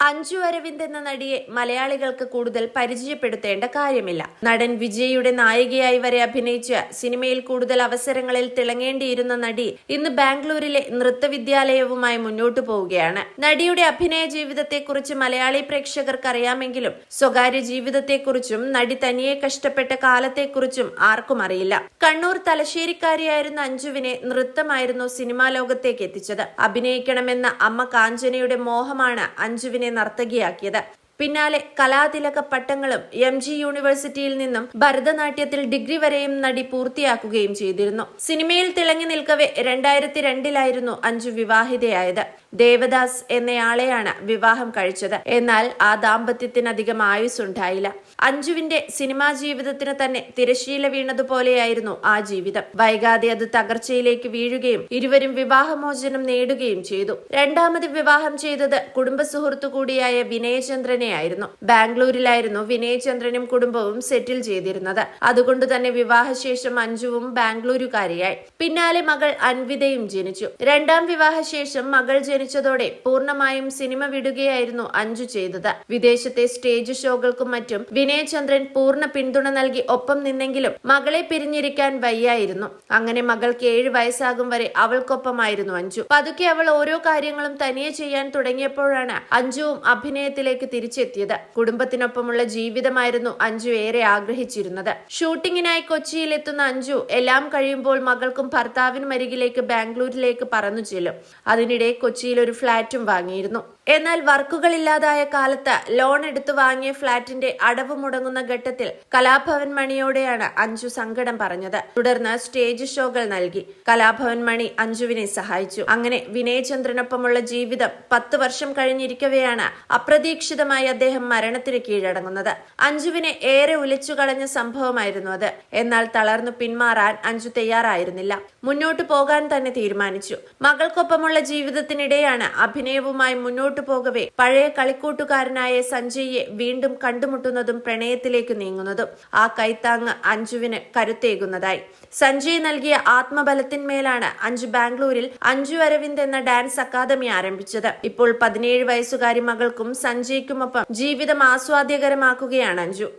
അഞ്ജു അരവിന്ദ് എന്ന നടിയെ മലയാളികൾക്ക് കൂടുതൽ പരിചയപ്പെടുത്തേണ്ട കാര്യമില്ല. നടൻ വിജയുടെ നായികയായി വരെ അഭിനയിച്ച് സിനിമയിൽ കൂടുതൽ അവസരങ്ങളിൽ തിളങ്ങേണ്ടിയിരുന്ന നടി ഇന്ന് ബാംഗ്ലൂരിലെ നൃത്തവിദ്യാലയവുമായി മുന്നോട്ടു പോവുകയാണ്. നടിയുടെ അഭിനയ ജീവിതത്തെക്കുറിച്ച് മലയാളി പ്രേക്ഷകർക്ക് അറിയാമെങ്കിലും സ്വകാര്യ ജീവിതത്തെക്കുറിച്ചും നടി തനിയെ കഷ്ടപ്പെട്ട കാലത്തെക്കുറിച്ചും ആർക്കും അറിയില്ല. കണ്ണൂർ തലശ്ശേരിക്കാരിയായിരുന്ന അഞ്ജുവിനെ നൃത്തമായിരുന്നു സിനിമാ ലോകത്തേക്ക് എത്തിച്ചത്. അഭിനയിക്കണമെന്ന അമ്മ കാഞ്ചനയുടെ മോഹമാണ് അഞ്ജുവിനെ നർത്തകിയാക്കിയത്. പിന്നാലെ കലാതിലക പട്ടങ്ങളും MG യൂണിവേഴ്സിറ്റിയിൽ നിന്നും ഭരതനാട്യത്തിൽ ഡിഗ്രി വരെയും നടി പൂർത്തിയാക്കുകയും ചെയ്തിരുന്നു. സിനിമയിൽ തിളങ്ങി നിൽക്കവെ 2002 അഞ്ജു വിവാഹിതയായത്. ദേവദാസ് എന്നയാളെയാണ് വിവാഹം കഴിച്ചത്. എന്നാൽ ആ ദാമ്പത്യത്തിനധികം ആയുസ്സുണ്ടായില്ല. അഞ്ജുവിന്റെ സിനിമാ ജീവിതത്തിന് തന്നെ തിരശീല വീണതുപോലെയായിരുന്നു ആ ജീവിതം. വൈകാതെ അത് തകർച്ചയിലേക്ക് വീഴുകയും ഇരുവരും വിവാഹമോചനം നേടുകയും ചെയ്തു. രണ്ടാമത് വിവാഹം ചെയ്തത് കുടുംബ സുഹൃത്തു കൂടിയായ വിനയചന്ദ്രനെ ആയിരുന്നു. ബാംഗ്ലൂരിലായിരുന്നു വിനയചന്ദ്രനും കുടുംബവും സെറ്റിൽ ചെയ്തിരുന്നത്. അതുകൊണ്ട് തന്നെ വിവാഹശേഷം അഞ്ജുവും ബാംഗ്ലൂരുകാരിയായി. പിന്നാലെ മകൾ അൻവിതയും ജനിച്ചു. രണ്ടാം വിവാഹശേഷം മകൾ ജനിച്ചതോടെ പൂർണ്ണമായും സിനിമ വിടുകയായിരുന്നു അഞ്ജു ചെയ്തത്. വിദേശത്തെ സ്റ്റേജ് ഷോകൾക്കും മറ്റും വിനയചന്ദ്രൻ പൂർണ്ണ പിന്തുണ നൽകി ഒപ്പം നിന്നെങ്കിലും മകളെ പിരിഞ്ഞിരിക്കാൻ വയ്യായിരുന്നു. അങ്ങനെ മകൾക്ക് 7 വയസ്സാകും വരെ അവൾക്കൊപ്പമായിരുന്നു അഞ്ജു. പതുക്കെ അവൾ ഓരോ കാര്യങ്ങളും തനിയെ ചെയ്യാൻ തുടങ്ങിയപ്പോഴാണ് അഞ്ജുവും അഭിനയത്തിലേക്ക് തിരിച്ചെത്തിയത്. കുടുംബത്തിനൊപ്പമുള്ള ജീവിതമായിരുന്നു അഞ്ജു ഏറെ ആഗ്രഹിച്ചിരുന്നത്. ഷൂട്ടിങ്ങിനായി കൊച്ചിയിൽ എത്തുന്ന അഞ്ജു എല്ലാം കഴിയുമ്പോൾ മകൾക്കും ഭർത്താവിനും അരികിലേക്ക് ബാംഗ്ലൂരിലേക്ക് പറന്നു ചെല്ലും. അതിനിടെ കൊച്ചിയിൽ ഒരു ഫ്ളാറ്റും വാങ്ങിയിരുന്നു. എന്നാൽ വർക്കുകളില്ലാതായ കാലത്ത് ലോൺ എടുത്തു വാങ്ങിയ ഫ്ളാറ്റിന്റെ അടവ് മുടങ്ങുന്ന ഘട്ടത്തിൽ കലാഭവൻ മണിയോടെയാണ് അഞ്ജു സങ്കടം പറഞ്ഞത്. തുടർന്ന് സ്റ്റേജ് ഷോകൾ നൽകി. കലാഭവൻ മണി അഞ്ജുവിനെ സഹായിച്ചു. അങ്ങനെ വിനയചന്ദ്രനൊപ്പമുള്ള ജീവിതം 10 വർഷം കഴിഞ്ഞിരിക്കവെയാണ് അപ്രതീക്ഷിതമായി അദ്ദേഹം മരണത്തിന് കീഴടങ്ങുന്നത്. അഞ്ജുവിനെ ഏറെ ഉലച്ചു കളഞ്ഞ സംഭവമായിരുന്നു അത്. എന്നാൽ തളർന്നു പിന്മാറാൻ അഞ്ജു തയ്യാറായിരുന്നില്ല. മുന്നോട്ടു പോകാൻ തന്നെ തീരുമാനിച്ചു. മകൾക്കൊപ്പമുള്ള ജീവിതത്തിനിടെയാണ് അഭിനയവുമായി മുന്നോട്ടു പോകവേ പഴയ കളിക്കൂട്ടുകാരനായ സഞ്ജയെ വീണ്ടും കണ്ടുമുട്ടുന്നതും പ്രണയത്തിലേക്ക് നീങ്ങുന്നതും. ആ കൈത്താങ് അഞ്ജുവിന് കരുത്തേകുന്നതായി. സഞ്ജയ് നൽകിയ ആത്മബലത്തിന്മേലാണ് അഞ്ജു ബാംഗ്ലൂരിൽ അഞ്ജു അരവിന്ദ് എന്ന ഡാൻസ് അക്കാദമി ആരംഭിച്ചത്. ഇപ്പോൾ 17 വയസ്സുകാരി മകൾക്കും സഞ്ജയ്ക്കുമൊപ്പം ജീവിതം ആസ്വാദ്യകരമാക്കുകയാണ് അഞ്ജു.